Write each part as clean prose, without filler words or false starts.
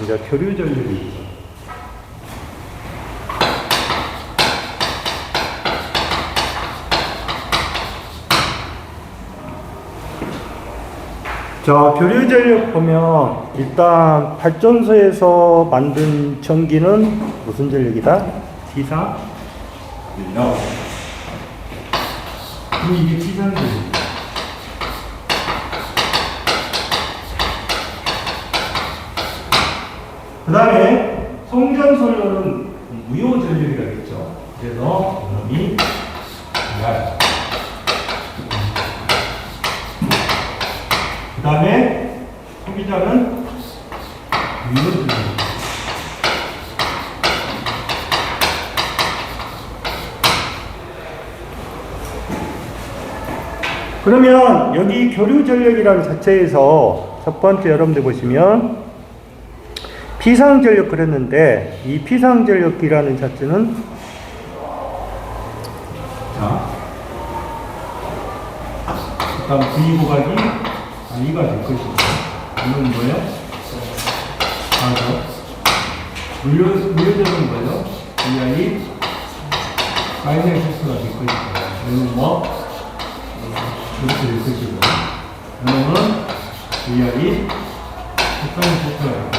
이제 교류 전력이 있죠. 자, 교류 전력 보면 일단 발전소에서 만든 전기는 무슨 전력이다? 기상 전력. 그럼 이게 기상 전력이다. 그 다음에 송전선료는 무효 전력이라겠죠. 그래서 이놈이 날. 그 다음에 소비자는 유효 전력. 그러면 여기 교류 전력이라는 자체에서 첫 번째 여러분들 보시면 피상전력 그랬는데 이 피상전력이라는 자체는 자 일단 V 곱하기 I가 될 것이고 이건 뭐예요? 무효전력은 뭐예요? VI 마이너스 X가 될 것이고 이건 뭐? 이렇게 될 것이고 이거는 VI 마이너스 X가 될 것이고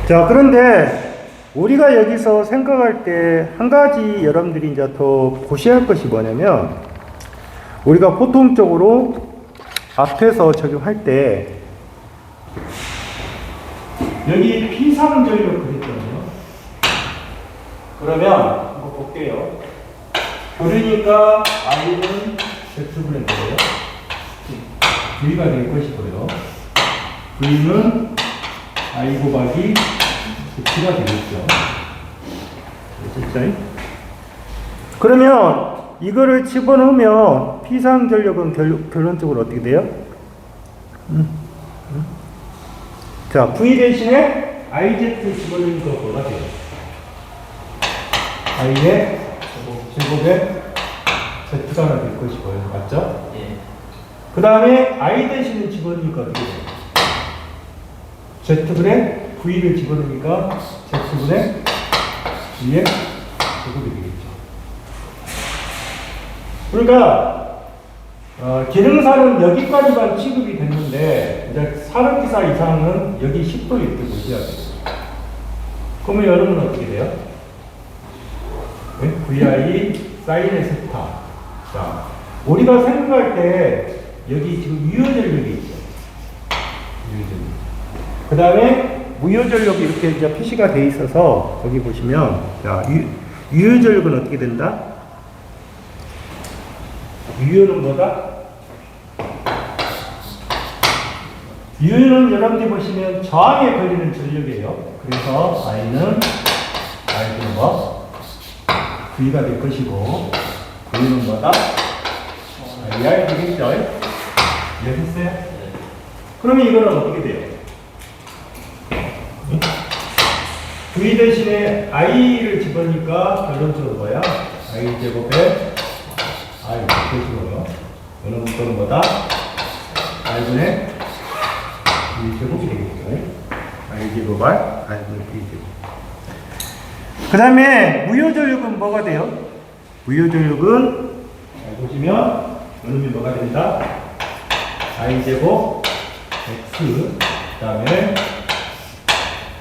자, 그런데 우리가 여기서 생각할 때 한 가지 여러분들이 이제 더 보셔야 할 것이 뭐냐면 우리가 보통적으로 앞에서 적용할 때 여기 피상전력 그랬잖아요. 그러면 한번 볼게요. 그러니까 I는 Z분의 뭐예요? V가 될 것이고요. V는 I 곱하기 Z가 되겠죠. 됐죠? 그러면 이거를 집어넣으면 피상전력은 결론적으로 어떻게 돼요? 자, V 대신에 IZ 집어넣으니까 뭐가 돼요? I의 제곱에 Z가 될 것이고요. 맞죠? 예. 그 다음에 I 대신에 집어넣으니까 어떻게 돼요? Z분의 V를 집어넣으니까 Z분의 V의 제곱이 되겠죠. 그러니까 기능사는 여기까지만 취급이 됐는데 이제 산업기사 이상은 여기 10도 이렇게 보셔야 돼요. 그러면 여러분은 어떻게 돼요? 네? VI 사인의 세타. 자, 우리가 생각할 때 여기 지금 유효전력이 있죠. 유효전력. 그 다음에 무효전력이 이렇게 이제 표시가 돼 있어서 여기 보시면 자, 유효전력은 어떻게 된다? 유효는 뭐다? 유효는 여러분들이 보시면 저항에 걸리는 전력이에요. 그래서 I는 뭐? V가 될 것이고 V는 뭐다? IR 되겠죠? 이해했어요? 그러면 이거는 어떻게 돼요? V 대신에 I를 집어넣으니까 결론적으로 뭐야? I 제곱에 I 제곱이고요. 어느 문자는 뭐다? I분의 V 제곱이 되겠죠. I 제곱을 I분의 V 제곱. 그 다음에 무효전력은 뭐가 돼요? 무효전력은 잘 보시면 이놈이 뭐가 된다? I 제곱 X 그 다음에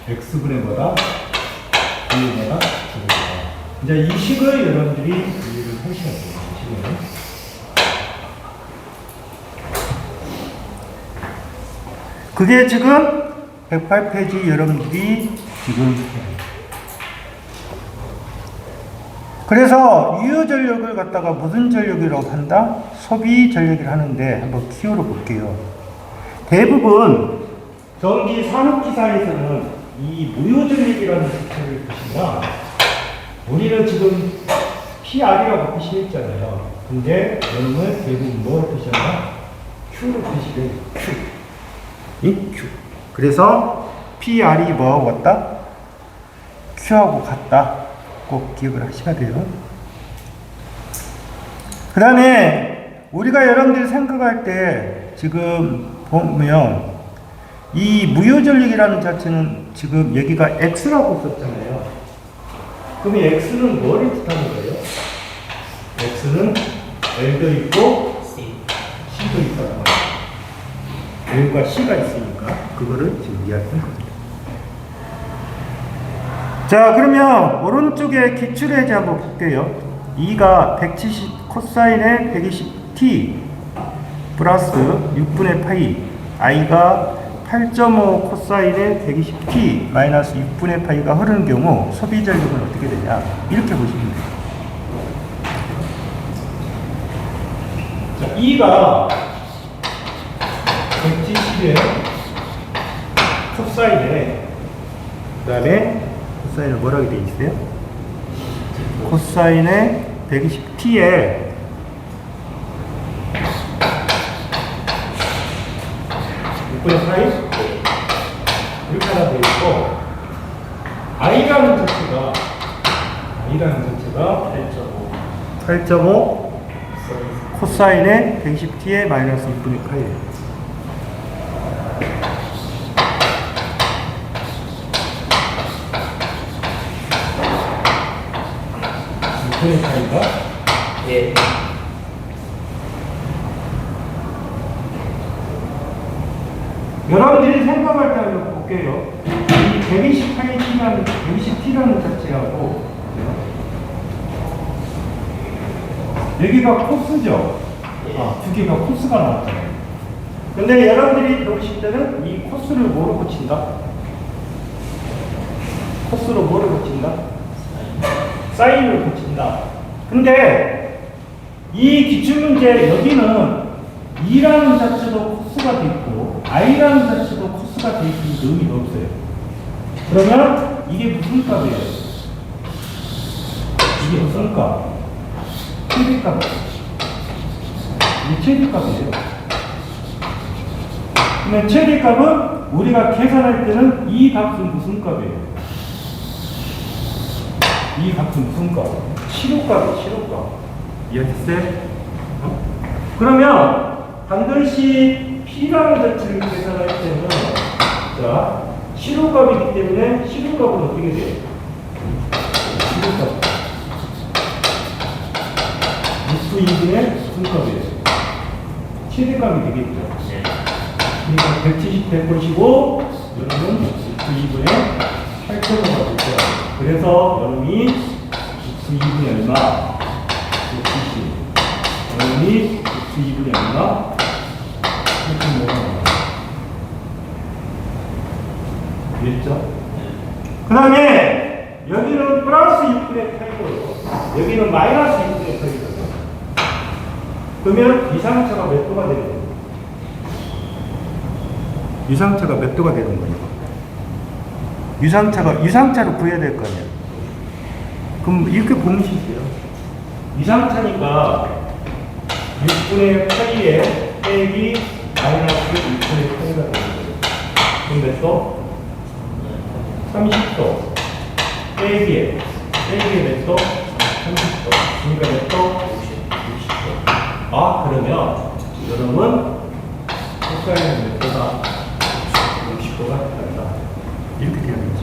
X분의 뭐다? V의 뭐다? 이제 이 식을 여러분들이 이해를 하셔야 돼요. 이 식을. 그게 지금 108페이지 여러분들이 지금 그래서 유효전력을 갖다가 무슨 전력이라고 한다? 소비전력이라고 하는데 한번 키워를 볼게요. 대부분 전기 산업기사에서는 이 무효전력이라는 자체를 보시면 우리는 지금 PR이라고 표시했잖아요. 근데 여러분은 대부분 뭐로 표시하나? Q로 표시해요. Q. 이 Q. 그래서 PR이 뭐하고 같다? Q하고 같다. 꼭 기억을 하셔야 돼요. 그 다음에 우리가 여러분들이 생각할 때 지금 보면 이 무효전력이라는 자체는 지금 여기가 X라고 썼잖아요. 그럼 이 X는 뭐를 뜻하는 거예요? X는 L도 있고 C도 있다는 거예요. L과 C가 있으니까 그거를 지금 이야기한 겁니다. 자, 그러면 오른쪽에 기출해제 한번 볼게요. 2가 170 코사인의 120t 플러스 6분의 파이, i가 8.5 코사인의 120t 마이너스 6분의 파이가 흐르는 경우 소비전력은 어떻게 되냐, 이렇게 보시면 돼요. 자, 2가 170의 코사인에, 그 다음에 코사인은 뭐라고 되어 있어요? 코사인의 120t에 6분의 파이? 이렇게 하나 되어 있고, i라는 자체가 8.5 코사인의 120t에 마이너스 6분의 파이예요. 파이가? 예. 여러분들이 생각할 때 한번 볼게요. 이 120t라는 자체하고 여기가 코스죠. 두 개가 코스가 나왔잖아요. 근데 여러분들이 배우실 때는 이 코스를 뭐로 고친다? 코스로 뭐를 고친다? 사인을 고친다. 근데 이 기출문제 여기는 2라는 자체도 코스가 돼 있고 i라는 자체도 코스가 돼 있으니 의미가 없어요. 그러면 이게 무슨 값이에요? 이게 무슨 값? 최대값. 이게 최대값이에요. 그러면 최대값은 우리가 계산할 때는 이 값은 무슨 값이에요? 이 값은 무슨 값? 시료값이에요, 시료값. 이해했어요? 그러면 반드시 P라는 자체를 계산할 때는, 자, 시료값이기 때문에 시료값은 어떻게 돼요? 시료값. 6수 2분의 무슨 값이에요? 최대값이 되겠죠. 그러니까 170, 185, 여러분 6수 2분의 8.5가 될 거예요. 그래서 여러분이 6수 2분의 얼마? 170. 여러분이 6수 2분의 얼마? 8.5가 나와요. 됐죠? 그 다음에 여기는 플러스 6분의 8이고 여기는 마이너스 6분의 8이거든요. 그러면 이상차가 몇 도가 되는 거예요? 유상차가 몇 도가 되는 거예요? 유상차로 구해야 될 거 아니에요? 그럼 이렇게 보면 있어요. 유상차니까 6분의 8에 빼기 마이너스 6분의 8가 되는 거예요. 그럼 몇 도? 30도. 빼기에 몇 도? 30도. 그러니까 몇 도? 60도. 아, 그러면 여러분 코사인은 몇 도다? 60도가 된다. 이렇게 되는 거죠.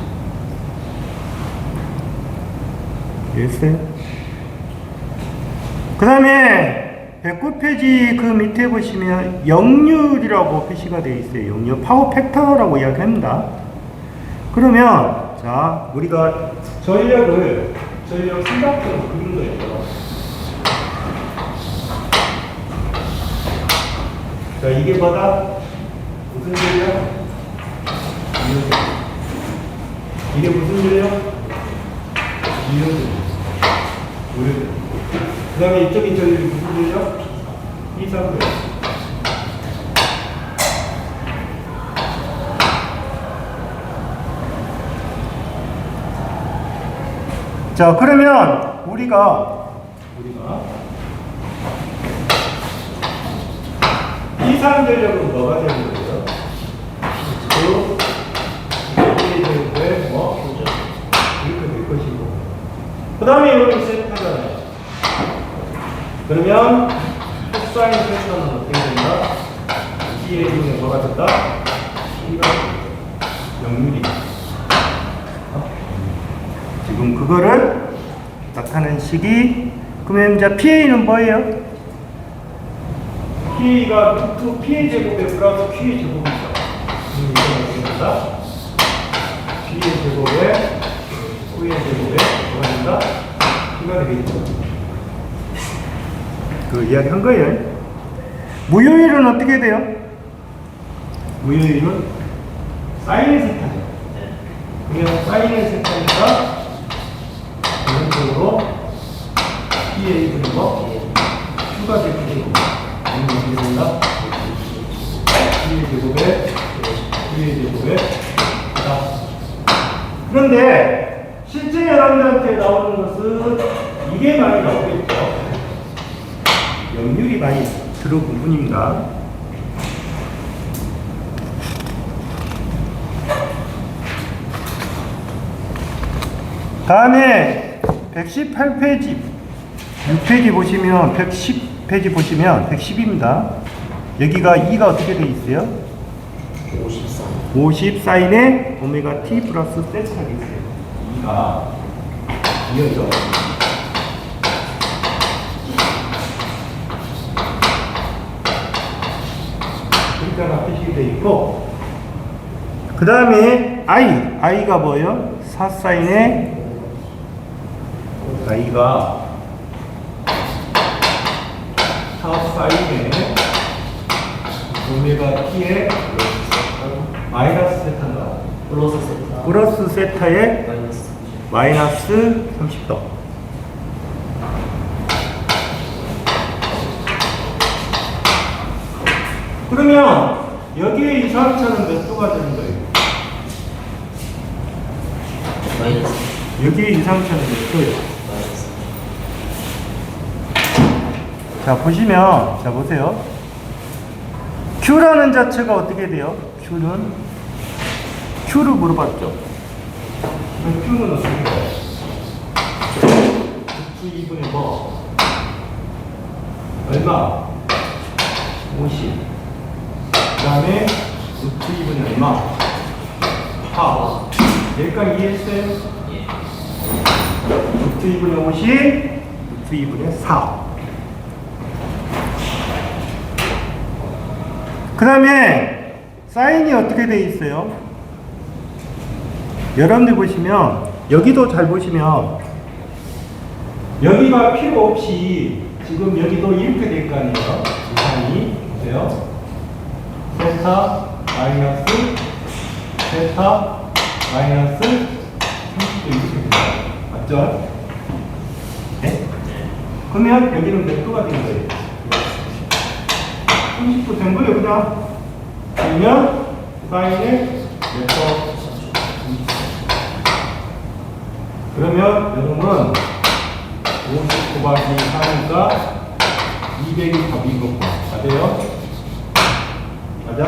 이해했어요? 그 다음에 109페이지 그 밑에 보시면 역률이라고 표시가 되어 있어요. 역률 파워 팩터라고 이야기합니다. 그러면 자, 우리가 전력 삼각형으로 그린 거예요. 자, 이게 뭐다? 무슨 줄이야? 이게 무슨 줄이야? 이런. 그 다음에 이쪽이 저기 무슨 줄이야? 이상줄. 자, 그러면 우리가 이상전력은 뭐가 되는 거예요? 이렇게 뭐 이렇게 될 것이고, 그 다음에 이거는 세트하잖아요. 그러면 코사인 세타는 어떻게 된다? P의 분의 뭐가 됐다? P가 영률이다. 지금 그거를 나타낸 식이, 그러면 이제 PA는 뭐예요? P가 2 P의 제곱에 플러스 Q의 제곱이죠. 이건 어떻게 된다? P의 제곱에 Q의 제곱에 뭐가 된다? P가 되겠죠. 그 이야기 한 거예요. 무효율은 어떻게 돼요? 무효율은 사인의 세타죠. 그러면 사인의 세타니까 기본적으로 P의 분의 뭐? Q가 되겠죠. 이건 어떻게 된다? P의 제곱에 Q의 제곱에 그런데 실제 여러분들한테 나오는 것은 이게 많이 나오겠죠. 역률이 많이 들어온 부분입니다. 다음에 118페이지 6페이지 보시면 110페이지 보시면 110입니다. 여기가 2가 어떻게 되어 있어요? 50 사인에 오메가 t 플러스 세타가 있어요. 2가 2였죠. 그러니까 표시가 되어 있고, 그 다음에 i가 뭐예요? 4 사인에 i가 4 사인에 오메가 t의 마이너스 세타인가? 플러스 세타에 마이너스 30도. 그러면 여기에 이상차는 몇 도가 되는 거예요? 여기에 이상차는 몇 도예요? 자, 보시면, 자, 보세요. Q라는 자체가 어떻게 돼요? Q를 물어봤죠. 그럼 Q는 어떻게 돼요? Q 2분의 뭐? 얼마? 50. 그 다음에 루트 2분의 얼마? 4. 여기까지 이해했어요? 루트 2분의 50, 루트 2분의 4. 그 다음에 사인이 어떻게 돼 있어요? 여러분들 보시면, 여기도 잘 보시면, 여기가 필요 없이 지금 여기도 이렇게 될 거 아니에요? 이상이 보세요. 세타 마이너스 세타 마이너스 30도 이렇게 됩니다. 맞죠? 네? 그러면 여기는 몇 도가 된 거예요? 30도 된 거예요, 그냥. 그러면 사인에 몇 도? 그러면 여러분은 50 곱하기 4니까 200이 답인 거고. 맞아요? 맞아?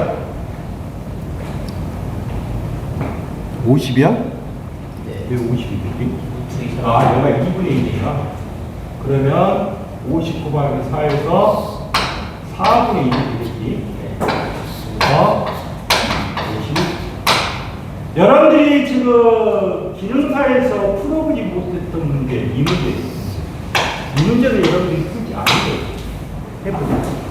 50이야? 왜 50이지? 아, 얘가 2분의 1이니까. 그러면 50 곱하기 4에서 4분의 1이 되겠지. 그래서 50. 여러분들이 지금 기능사에서 풀어보지 못했던 문제, 이 문제. 이 문제는 여러분들이 풀지 않은 거예요. 해보세요.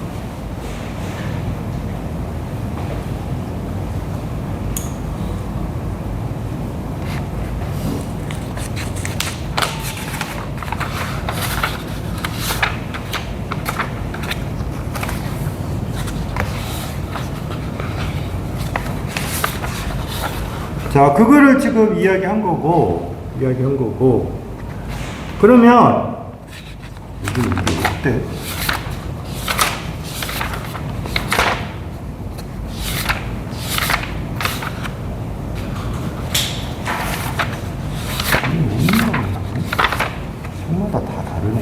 자, 그거를 지금 이야기한 거고, 그러면, 이게 어때? 손마다 다 다르네.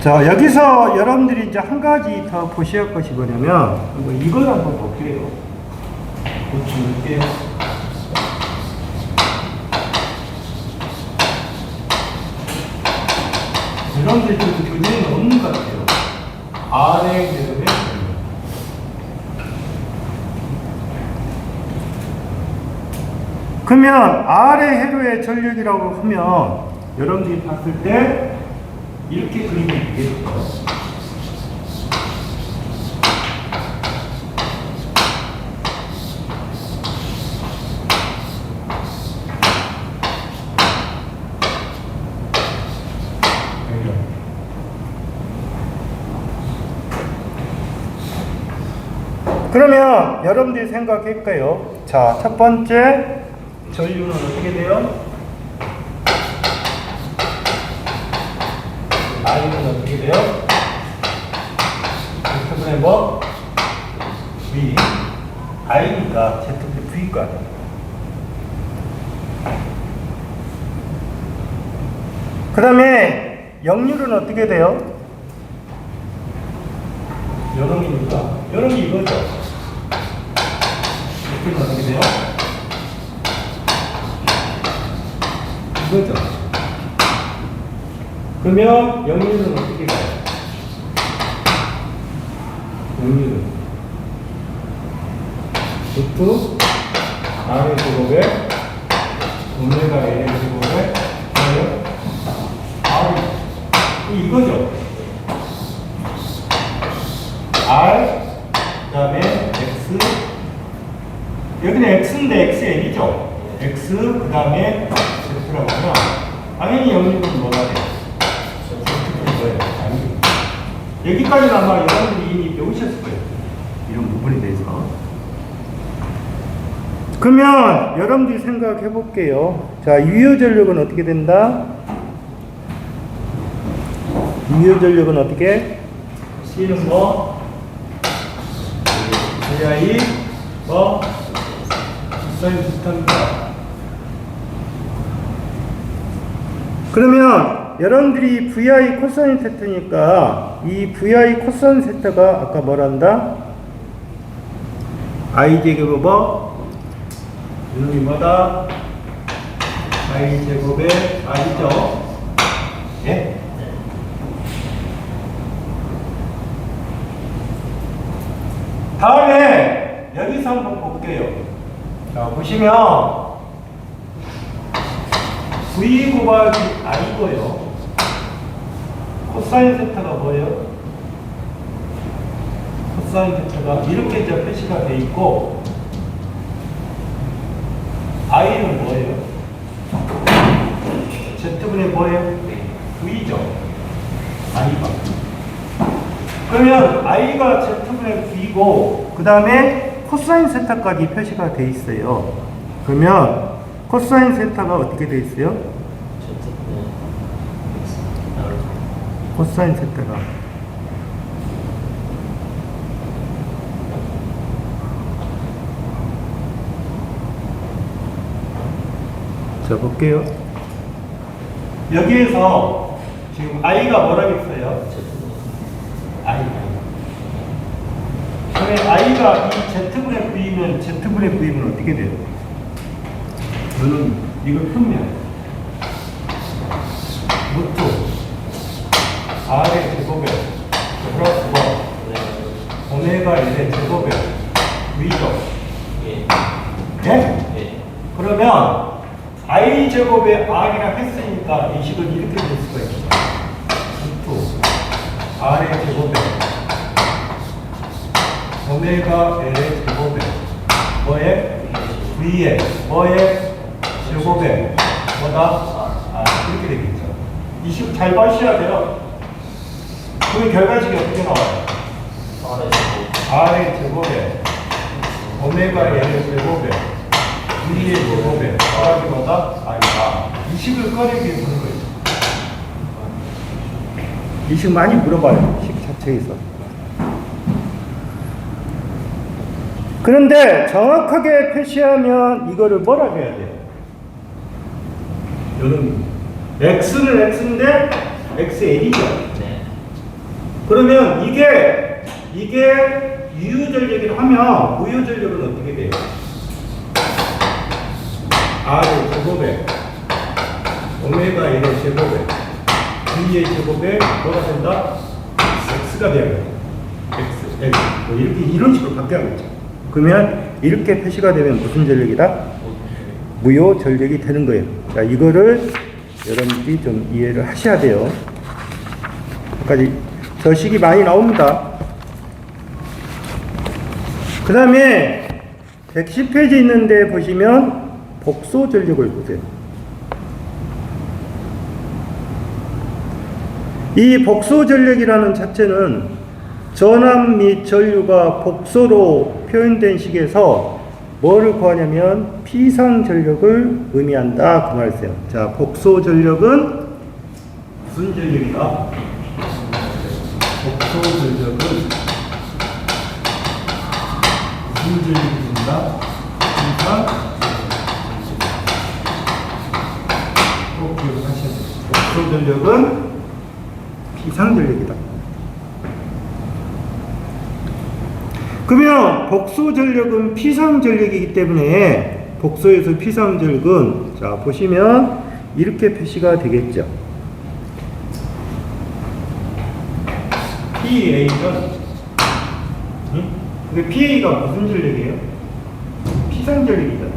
자, 여기서 여러분들이 이제 한 가지 더 보셔야 할 것이 뭐냐면, 이걸 한번 볼게요. 줄게요. 여러분들 좀 그림이 없는 것 같아요. 아래 그림에 그러면 아래 회로의 전력이라고 하면 여러분들이 봤을 때 이렇게 그림이 되겠죠. 그러면 여러분들이 생각할까요? 자, 첫 번째 전류는 어떻게 돼요? I는 어떻게 돼요? Z분의 뭐? V. I니까 Z분의 V가 돼요. 그 다음에 역률은 어떻게 돼요? 여름이니까 여름이 이거죠. 이렇게 어떻게 돼요? 이거죠. 그러면 역률은 어떻게 가요? 역률은 루트 R의 제곱에 오메가 L의 제곱에 뭐예요? R 이거죠. R 그 다음에 X 여기는 X인데 XN이죠. X 그 다음에 Z라고 하면 당연히 역률은 뭐가 돼요? Z는 뭐예요? 아니 여기까지는 아마 여러분들이 이미 배우셨을 거예요. 이런 부분에 대해서. 그러면 여러분들이 생각해 볼게요. 자, 유효전력은 어떻게 된다? 유효전력은 어떻게? C는 뭐? VI 뭐? 사인 비슷합니다. 그러면 여러분들이 VI 코사인 세타니까 이 VI 코사인 세타가 아까 뭐란다? I 제곱은 뭐? 이놈이 뭐다? I 제곱의 R이죠? 예? 다음에 여기서 한번 볼게요. 자, 보시면 V 곱하기 I고요. 코사인 세타가 뭐예요? 코사인 세타가 이렇게 이제 표시가 돼 있고 I는 뭐예요? Z분의 뭐예요? V죠. I가. 그러면 I가 Z분의 V고 그 다음에 코사인 세타까지 표시가 돼 있어요. 그러면 코사인 세타가 어떻게 돼 있어요? 코사인 세타가 자 볼게요. 여기에서 지금 I가 뭐라고 있어요? I. 그러면 I가 이 Z분의 V면 Z분의 V면 어떻게 돼요? 저는 이거 풀면 루트 R의 제곱에 플러스 1 오메가 L의 제곱에 V죠? 예? 예? 그러면 I 제곱에 R이라 했으니까 이 식을 이렇게 될 수가 있죠. 루트 R의 제곱에 오메가 L의 제곱에 뭐에? V에 뭐에? 제곱에 뭐다? 이렇게 되겠죠. 이 식 잘 봐주셔야 돼요. 그러면 결과식이 어떻게 나와요? R의 제곱에 오메가 L의 제곱에 V의 제곱에 더하기 뭐다? 이 식을 꺼내기 위해 보는 거예요. 이 식 많이 물어봐요. 식 자체에서. 그런데 정확하게 표시하면 이거를 뭐라 해야 돼요? 여러분, X는 X인데 XL이죠. 네. 그러면 이게 유효전력이라 하면 무효전력은 어떻게 돼요? R의 제곱에 오메가 1의 제곱에 V의 제곱에 뭐가 된다? X가 되어요. X, L. 뭐 이렇게 이런 식으로 바뀌어야겠죠. 그러면 이렇게 표시가 되면 무슨 전력이다? 무효 전력이 되는 거예요. 자, 이거를 여러분들이 좀 이해를 하셔야 돼요. 여기까지 저 식이 많이 나옵니다. 그 다음에 110페이지 있는데 보시면 복소 전력을 보세요. 이 복소 전력이라는 자체는 전압 및 전류가 복소로 표현된 식에서 뭐를 구하냐면 피상 전력을 의미한다 그 말이에요. 자, 복소 전력은 무슨 전력이다? 복소 전력은 무슨 전력이 된다? 피상 꼭 기억하셔야 돼요. 복소 전력은 피상 전력이다. 그러면 복소 전력은 피상 전력이기 때문에 복소에서 피상 전력은 자 보시면 이렇게 표시가 되겠죠. PA는 근데 PA가 무슨 전력이에요? 피상 전력이잖아.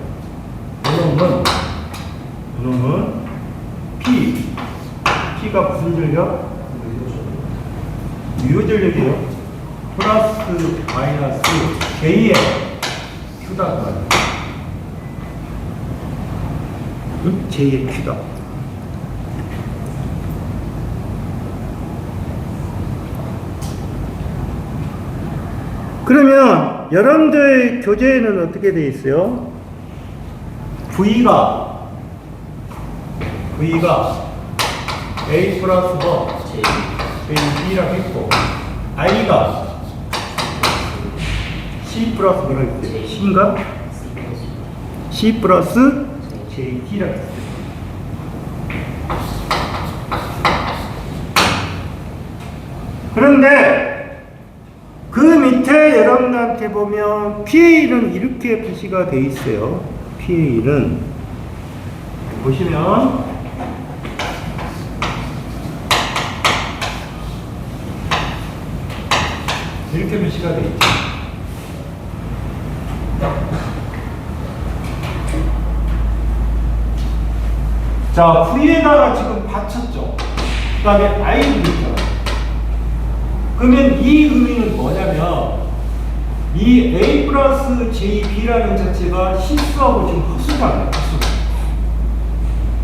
그놈은 P가 무슨 전력? 유효 전력이에요. 플러스 마이너스 J의 Q다. J의 Q다. 그러면 여러분들 교재에는 어떻게 되어 있어요? V가 A 플러스 뭐 JB라고 했고 I가 C 플러스 뭐라고 했어요? C인가? C 플러스 JT라고 했어요. 그런데 그 밑에 여러분들한테 보면 PA는 이렇게 표시가 되어 있어요. PA는 보시면 이렇게 표시가 되어 있죠. 자, V에다가 지금 받쳤죠. 그 다음에 I도 있잖아요. 그러면 이 의미는 뭐냐면 이 A 플러스 JB라는 자체가 실수하고 지금 허수잖아요.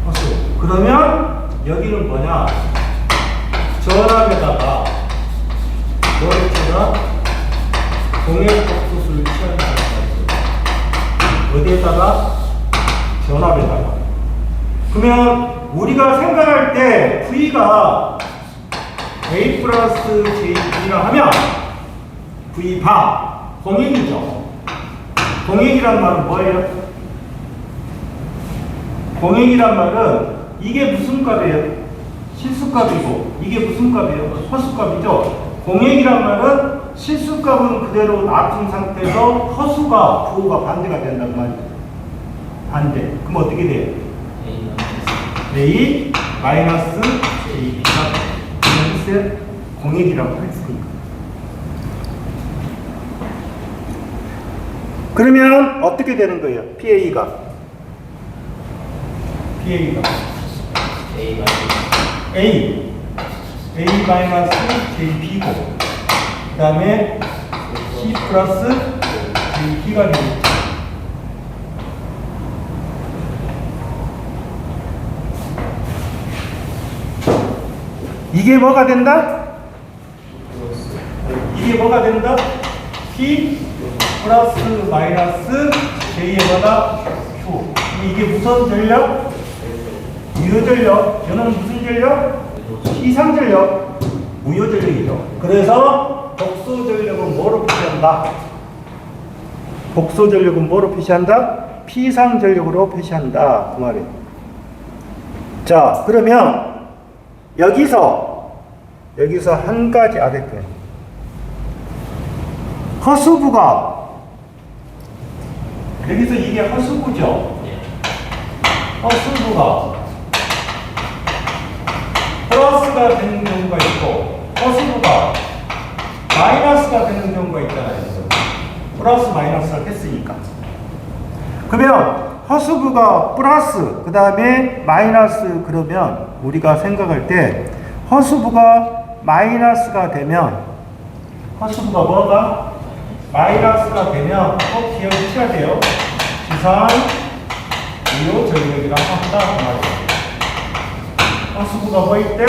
허수. 그러면 여기는 뭐냐? 전압에다가 뭐를 쳐다? 공액복소수를 취한다는 거죠. 어디에다가? 전압에다가. 그러면 우리가 생각할 때 V가 A 플러스 JB라 하면 V바 공액이죠. 공액이란 말은 뭐예요? 공액이란 말은 이게 무슨 값이에요? 실수값이고 이게 무슨 값이에요? 허수값이죠. 공액이란 말은 실수값은 그대로 놔둔 상태에서 허수가 부호가 반대가 된단 말이에요. 반대. 그럼 어떻게 돼요? A 마이너스 JB가 공액이라고 할 수 있습니다. 그러면 어떻게 되는 거예요? PA가 A 마이너스 JB고 그 다음에 C 플러스 JB가 되겠죠. 이게 뭐가 된다? 이게 뭐가 된다? P 플러스 마이너스 J의 뭐다? Q. 이게 무슨 전력? 유효 전력. 이는 무슨 전력? 피상 전력. 무효 전력이죠. 그래서 복소 전력은 뭐로 표시한다? 복소 전력은 뭐로 표시한다? 피상 전력으로 표시한다. 그 말이에요. 자, 그러면 여기서 한 가지 알아둬요. 허수부가 여기서 이게 허수부죠. 허수부가 플러스가 되는 경우가 있고 허수부가 마이너스가 되는 경우가 있잖아요. 플러스 마이너스가 됐으니까. 그러면 허수부가 플러스 그 다음에 마이너스 그러면 우리가 생각할 때 허수부가 마이너스가 되면 허수부가 뭐가? 마이너스가 되면 꼭 기억해야 돼요. 지상 무효 전력이라고 한다 그 말이에요. 허수부가 뭐일 때?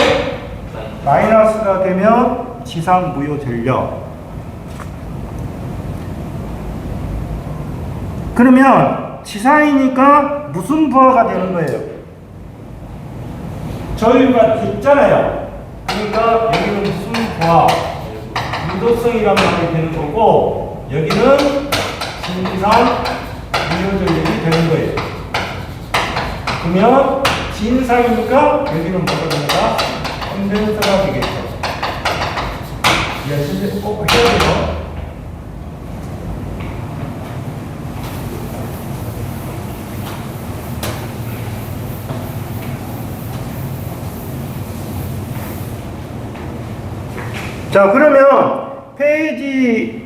마이너스가 되면 지상 무효 전력. 그러면 지상이니까 무슨 부하가 되는 거예요? 저희가 있잖아요. 그러니까 여기는 무슨 부하? 유도성이란 말이 되는 거고 여기는 진상 무효 전력이 되는 거예요. 그러면 진상이니까 여기는 뭐가 됩니다? 컨덴서가 되겠죠. 이해하시죠? 꼭 해야 돼요. 자, 그러면 페이지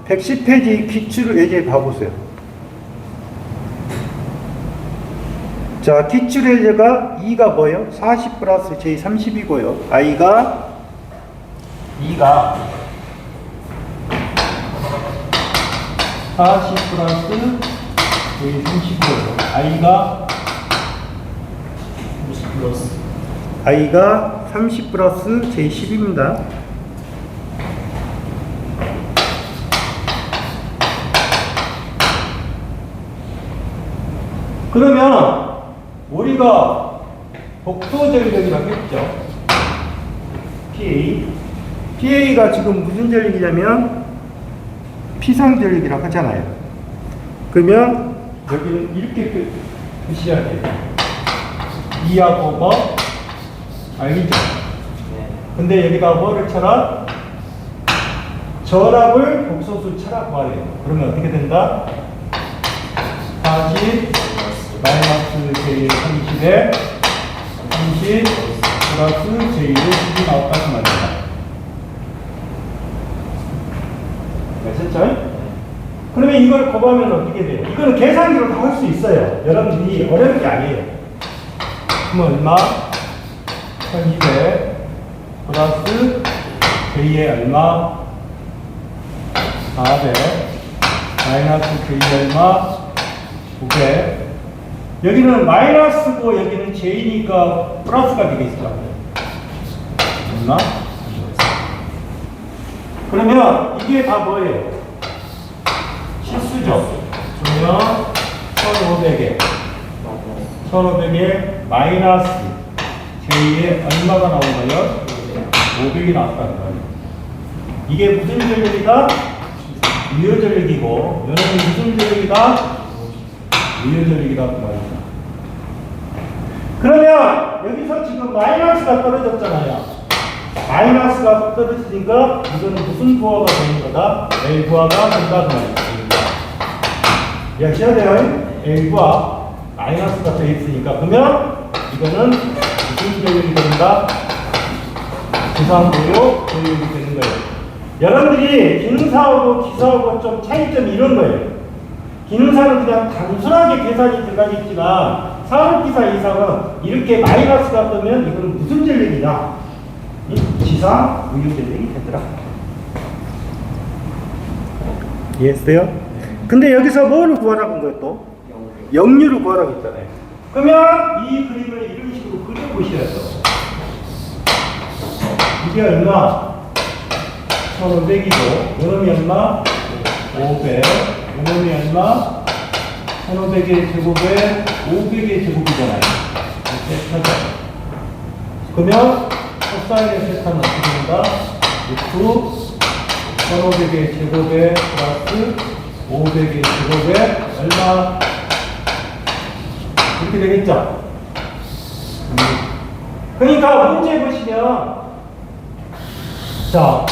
110페이지 기출을 이제 봐보세요. 자, 기출 예제가 2가 뭐예요? 40 플러스 j 30이고요. i가 2가 40 플러스 j 30이고요. i가 30 플러스 j 10입니다. 그러면 우리가 복도 전력이라고 했죠. PA가 지금 무슨 전력이냐면 피상 전력이라고 하잖아요. 그러면 여기는 이렇게 표시해야 돼요. 2하고 뭐? 알겠죠? 근데 여기다 뭐를 쳐라? 전압을 복소수 쳐라 말이에요. 그러면 어떻게 된다? 40 마이너스 j 30에 30 플러스 j의 10이 나왔다는 말입니다. 아셨죠? 그러면 이걸 곱하면 어떻게 돼요? 이거는 계산기로 다 할 수 있어요. 여러분들이 어려운 게 아니에요. 그럼 얼마? 1200 플러스 j의 얼마? 400 마이너스 j의 얼마? 900 여기는 마이너스고 여기는 j니까 플러스가 되겠죠. 맞나? 그러면 이게 다 뭐예요? 실수죠. 그러면 1500에 1500에 마이너스 j에 얼마가 나오나요? 500이 나왔다는 거예요. 이게 무슨 전력이다? 유효 전력이고 얘는 무슨 전력이다? 무효 전력이다 그 말입니다. 그러면 여기서 지금 마이너스가 떨어졌잖아요. 마이너스가 떨어지니까 이거는 무슨 부하가 되는 거다? L 부하가 된다 그 말입니다. 이해하셔야 돼요. L 부하 마이너스가 되어 있으니까 그러면 이거는 무슨 전력이 된다? 지상무효 전력이 되는 거예요. 여러분들이 기능사하고 기사하고 좀 차이점이 이런 거예요. 기능사는 그냥 단순하게 계산이 들어가겠지만 산업기사 이상은 이렇게 마이너스가 뜨면 이거는 무슨 전력이냐? 지상 무효 전력이 되더라. 이해했어요? 근데 여기서 뭐를 구하라고 한 거예요 또? 역류를 구하라고 했잖아요. 그러면 이 그림을 이런 식으로 그려보셔야죠. 이게 얼마? 1500이고 이놈이 얼마? 500 이놈이 얼마? 1500의 제곱에 500의 제곱이잖아요. 이렇게 하죠. 그러면 곱사인의 세타는 어떻게 된다? 6 1500의 제곱에 플러스 500의 제곱에 얼마? 이렇게 되겠죠? 그러니까 문제 보시면 자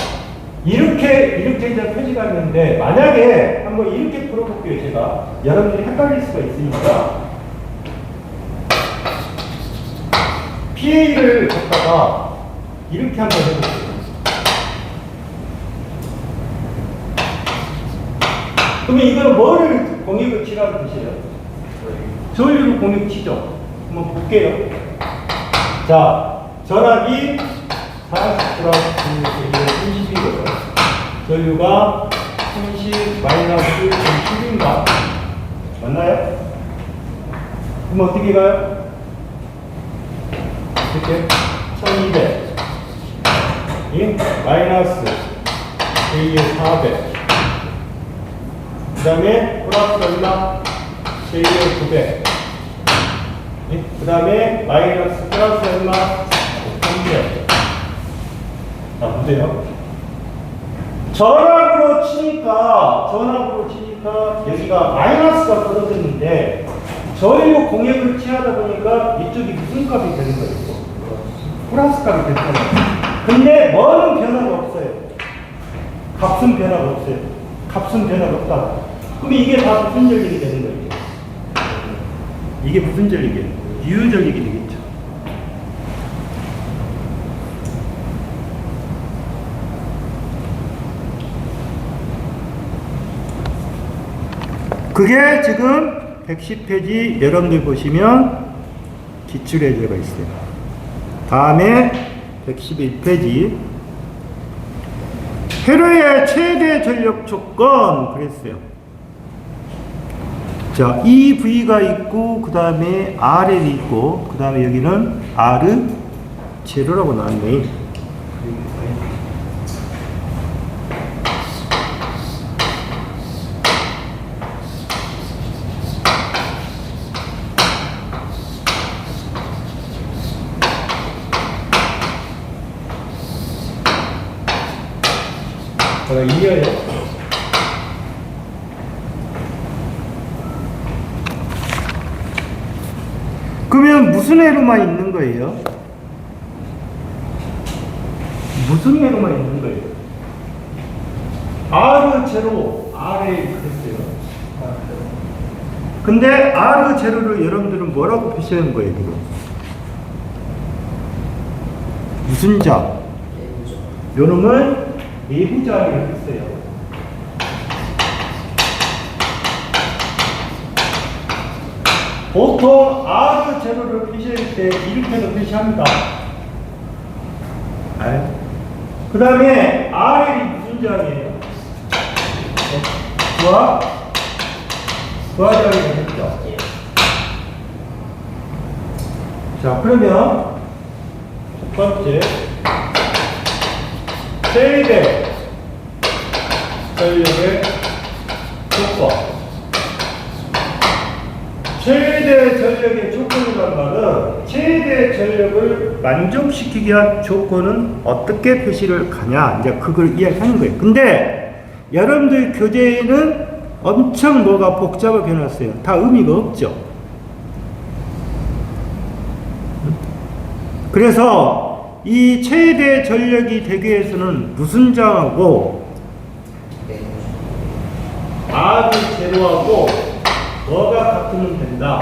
이렇게 이제 표시가 있는데 만약에 한번 이렇게 풀어볼게요. 제가 여러분들이 헷갈릴 수가 있으니까 PA를 갖다가 이렇게 한번 해볼게요. 그러면 이거는 뭐를 공역을 치라는 뜻이에요? 전류를 공역 치죠. 한번 볼게요. 자, 전압이 40 플러스 30이거든. 전류가 30 마이너스 10인가? 맞나요? 그럼 어떻게 가요? 이렇게 1200 마이너스 A의 400 그 다음에 플러스 얼마? J의 900 그 다음에 마이너스 플러스 얼마? 300 보세요. 전압으로 치니까 여기가 마이너스가 떨어졌는데 전류 공역을 취하다 보니까 이쪽이 무슨 값이 되는 거예요? 플러스 값이 됐잖아요. 근데 뭐는 변화가 없어요. 값은 변화가 없어요. 값은 변화가 없다. 그럼 이게 다 무슨 전력이 되는 거예요? 이게 무슨 전력이에요? 유전력이 되겠죠. 그게 지금 110페이지 여러분들 보시면 기출예제가 있어요. 다음에 111페이지 회로의 최대 전력 조건 그랬어요. 자, 이 V가 있고 그 다음에 RL이 있고 그 다음에 여기는 R 제로라고 나왔네. 제가 이해해요. 그러면 무슨 회로만 있는 거예요? 무슨 회로만 있는 거예요? R 제로, R에 그랬어요. 근데 R 제로를 여러분들은 뭐라고 표시하는 거예요, 지금? 무슨 자? 요놈을 내부자를 했어요. 보통 R 제로를 표시할 때 이렇게도 표시합니다. 그 다음에 RL이 무슨 자리예요? 부하자리가 되겠죠. 자, 그러면 첫 번째 최대 전력의 조건. 최대 전력의 조건이란 말은 최대 전력을 만족시키기 위한 조건은 어떻게 표시를 가냐, 이제 그걸 이야기하는 거예요. 근데 여러분들 교재에는 엄청 뭐가 복잡하게 해놨어요. 다 의미가 없죠. 그래서 이 최대 전력이 되기 위해서는 무슨 자하고 R 제로하고 뭐가 같으면 된다.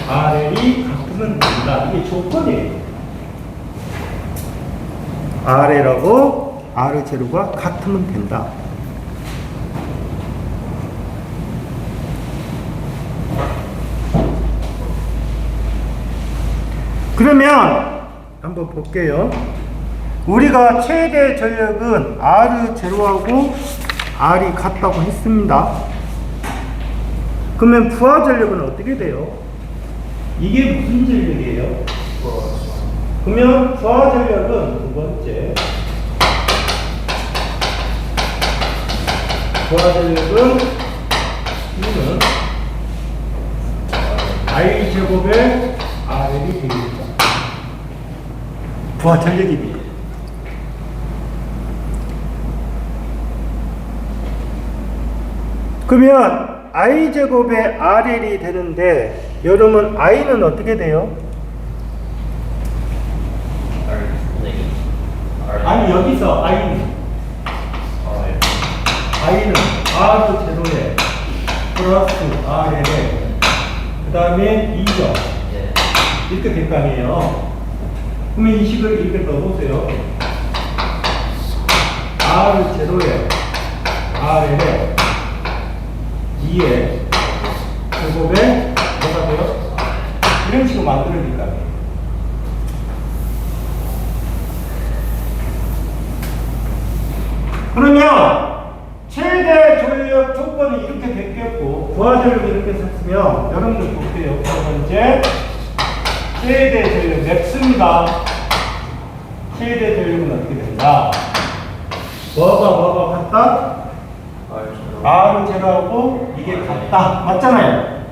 RL이 같으면 된다. 이게 조건이에요. RL하고 R 제로가 같으면 된다. 그러면 한번 볼게요. 우리가 최대 전력은 R 제로하고 R이 같다고 했습니다. 그러면 부하 전력은 어떻게 돼요? 이게 무슨 전력이에요? 그러면 부하 전력은 두 번째 부하 전력은 E는 I 제곱의 RL이 되겠죠. 부하 전력입니다. 그러면 i제곱의 RL이 되는데 여러분 i는 어떻게 돼요? 아니 여기서 i는 R 제로에 플러스 RL에 그 다음에 2점 이렇게 될 거 아니에요. 그러면 이 식을 이렇게 넣어보세요. R을 제로에 R에 2에 제곱에 뭐가 돼요? 이런 식으로 만들어니까. 그러면 최대 전력 조건이 이렇게 됐겠고 부하전력이 이렇게 섰으면 여러분들 볼게요. 첫 번째 최대 전력 맥스입니다. 최대 전력은 어떻게 된다? 뭐가 같다? R은 제로하고 이게 같다. 맞잖아요.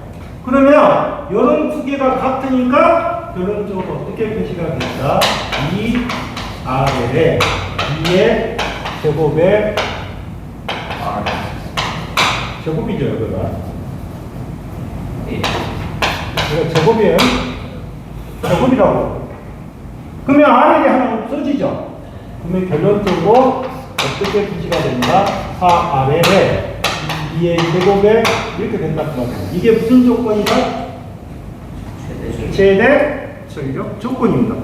그러면 이런 두 개가 같으니까 이런 쪽으로 어떻게 표시가 된다? 2R에 2의 제곱에 제곱이죠, 여기가. 이거 제곱이에요. 제곱이라고. 그러면 R이 하나 없어지죠. 그러면 결론적으로 어떻게 표시가 된다? 4R에 2의 제곱에 이렇게 된다. 이게 무슨 조건이다? 최대 전력 조건입니다.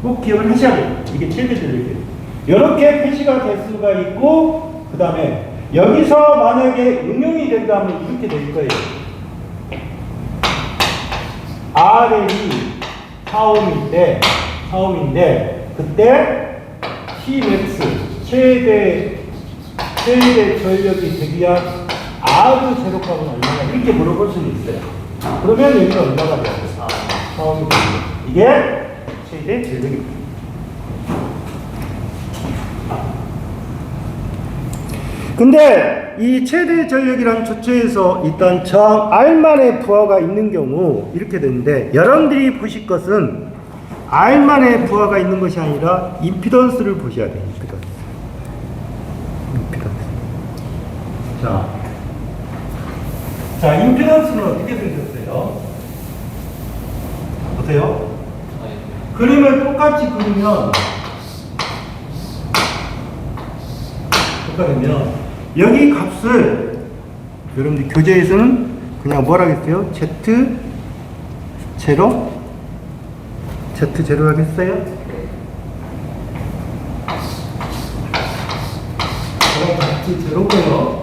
꼭 기억을 하셔야 돼요. 이게 최대 전력이에요. 이렇게 표시가 될 수가 있고, 그 다음에 여기서 만약에 응용이 된다면 이렇게 될 거예요. RL이 4옴인데 그때 Tmax 최대 전력이 대비한 R 제곱값은 얼마나 이렇게 물어볼 수는 있어요. 그러면 여기가 얼마가 돼요? 4옴이 됩니다. 이게 최대 전력입니다. 근데 이 최대 전력이라는 조처에서 일단 저항 R만의 부하가 있는 경우 이렇게 되는데, 여러분들이 보실 것은 R만의 부하가 있는 것이 아니라 임피던스를 보셔야 돼요. 임피던스. 자, 임피던스는 어떻게 생겼어요? 보세요. 그림을 똑같이 그리면 여기 값을 여러분들 교재에서는 그냥 뭐라 하겠어요? Z0 하겠어요? 그럼 Z0고요.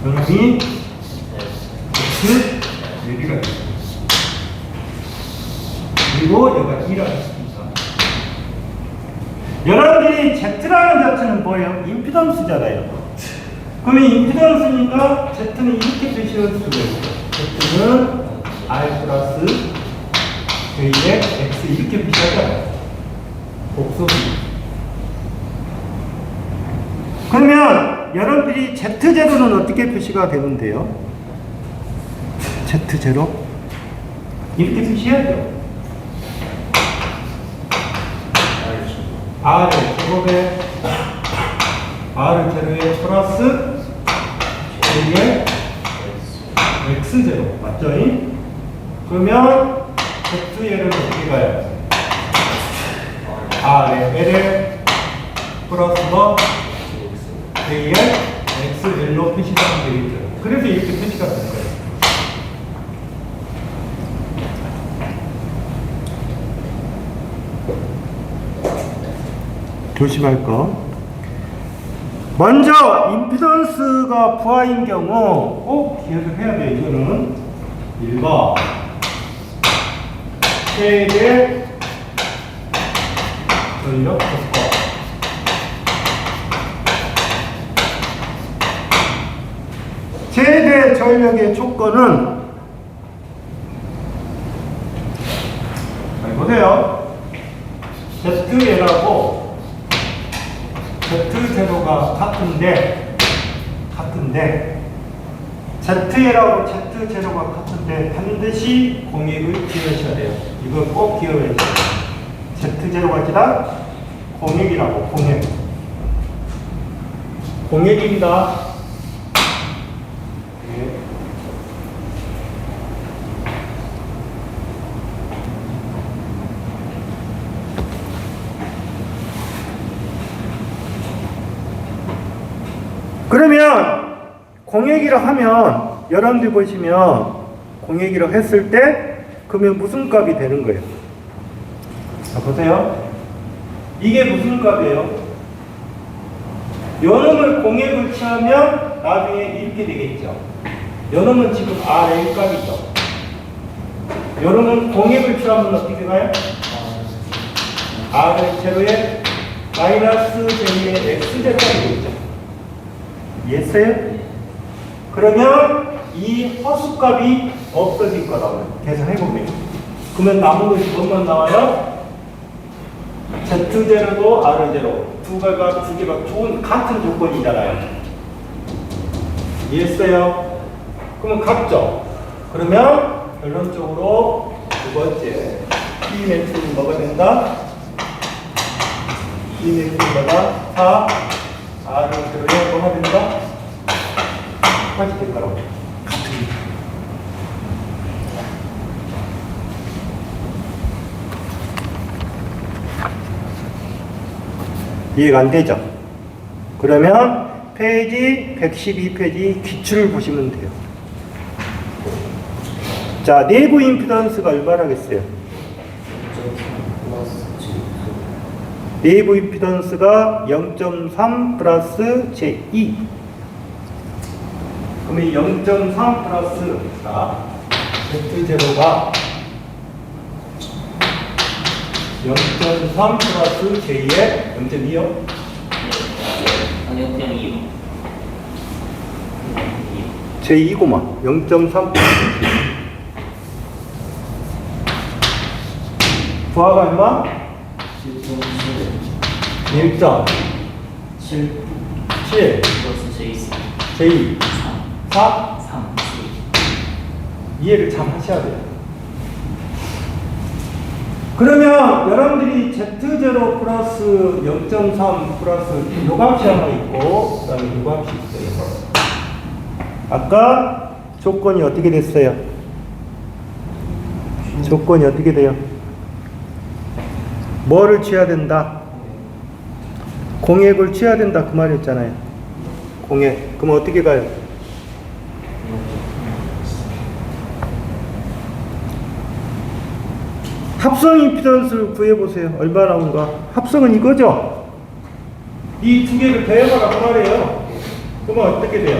여러분이 X 여기가 그리고 여기가 2라고 했습니다. 여러분들이 Z라는 자체는 뭐예요? 임피던스잖아요. 그러면 임피던스니까 Z는 이렇게 표시할 수가 있어요. Z는 R 플러스 J의 X 이렇게 표시하잖아요. 복소수. 그러면 여러분들이 Z0는 어떻게 표시가 되는데요? Z0 이렇게 표시해야죠. R을 제곱에 R을 제로에 플러스 J의 X0 맞죠? 그러면 Z0은 어떻게 가요? R에 L에 플러스 뭐 J의 X0로 표시가 되겠죠. 그래서 이렇게 표시가 되는 거예요. 조심할 거. 먼저 임피던스가 부하인 경우 꼭 기억을 해야 돼요. 이거는 1번 최대 전력 조건. 최대 전력의 조건은 잘 보세요. ZL하고 Z0가 같은데 ZL하고 Z0가 같은데 반드시 공액을 기억하셔야 돼요. 이거 꼭 기억해야 돼요. Z0가 아니라 공액이라고. 공액입니다. 그러면 공액이라 하면 여러분들 보시면 공액이라고 했을 때 그러면 무슨 값이 되는 거예요? 자, 보세요. 이게 무슨 값이에요? 요놈을 공액을 취하면 나중에 이렇게 되겠죠. 요놈은 지금 RA 값이죠. 요놈은 공액을 취하면 어떻게 가요? R은 제로에 마이너스 J의 X제곱이 되겠죠. 이해했어요? 그러면 이 허수값이 없어질 거라고 계산해보면. 그러면 남은 것이 뭐만 나와요? Z0도 R0. 두 개가 좋은 같은 조건이잖아요. 이해했어요? 그러면 같죠? 그러면 결론적으로 두 번째 P매트는 뭐가 된다? P매트는 뭐다? 4 R은 제로에 뭐가 된다? 같이 될 거라고. 이해가 안 되죠? 그러면 페이지 112페이지 기출을 보시면 돼요. 자, 내부 임피던스가 얼마나겠어요? 내부 임피던스가 0.3 플러스 제2. 그러면 0.3 플러스 Z0가 0.3 플러스 J의 0.2요? 아니요, 그냥 2요. 제2고마 0.3 부하가 얼마? 1.7 플러스 J4. J2 4 3. 이해를 잘 하셔야 돼요. 그러면 여러분들이 Z0 플러스 0.3 플러스 요 값이 하나 있고 그 다음에 요 값이 있어요. 아까 조건이 어떻게 됐어요? 조건이 어떻게 돼요? 뭐를 취해야 된다? 공액을 취해야 된다 그 말이었잖아요. 공액. 그럼 어떻게 가요? 합성 임피던스를 구해보세요. 얼마 나온가? 합성은 이거죠? 이 두 개를 더해봐라 그 말이에요. 그러면 어떻게 돼요?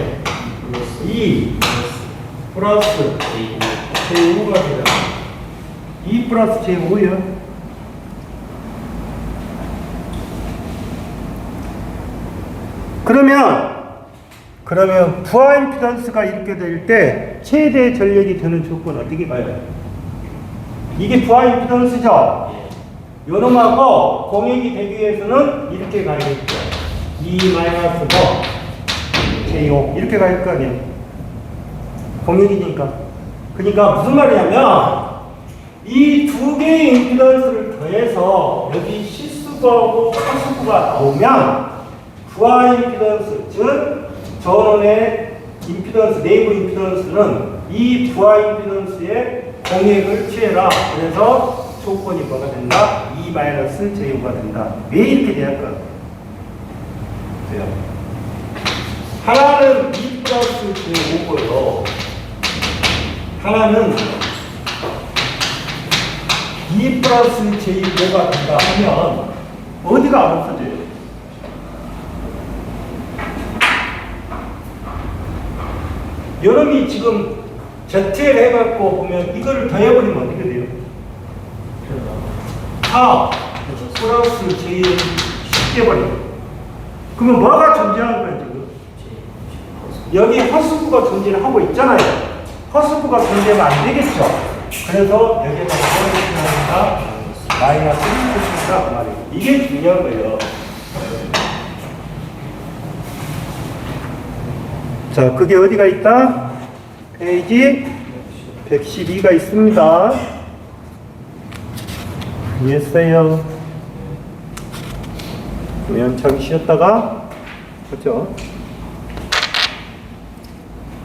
2 플러스 제5가 돼요. 2 플러스 제5요. 그러면 부하 임피던스가 이렇게 될 때 최대 전력이 되는 조건 어떻게 가요? 이게 부하 임피던스죠? 요놈하고 공액이 되기 위해서는 이렇게 가야겠죠. 2 마이너스 뭐 J5 이렇게 갈 거 아니에요. 공액이니까. 그러니까 무슨 말이냐면 이 두 개의 임피던스를 더해서 여기 실수부하고 하수부가 나오면 부하 임피던스 즉 전원의 임피던스 내부 임피던스는 이 부하 임피던스의 공액을 취해라. 그래서 조건이 뭐가 된다? 2 마이너스 J5가 된다. 왜 이렇게 대할까? 하나는 2 플러스 J5고요. 하나는 2 플러스 J5가 된다 하면 어디가 안 없어져요? 여러분이 지금 ZL 해갖고 보면 이거를 더해버리면 어떻게 돼요? 4 플러스 J 10개 버려. 그러면 뭐가 존재하는 거야 지금? 여기 허수부가 존재를 하고 있잖아요. 허수부가 존재하면 안 되겠죠. 그래서 여기에다 뭐가 마이너스 1가 그 말이에요. 이게 중요한 거예요. 자, 그게 어디가 있다? 페이지 112가 있습니다. 이해했어요? 그러면 잠시 쉬었다가, 그렇죠?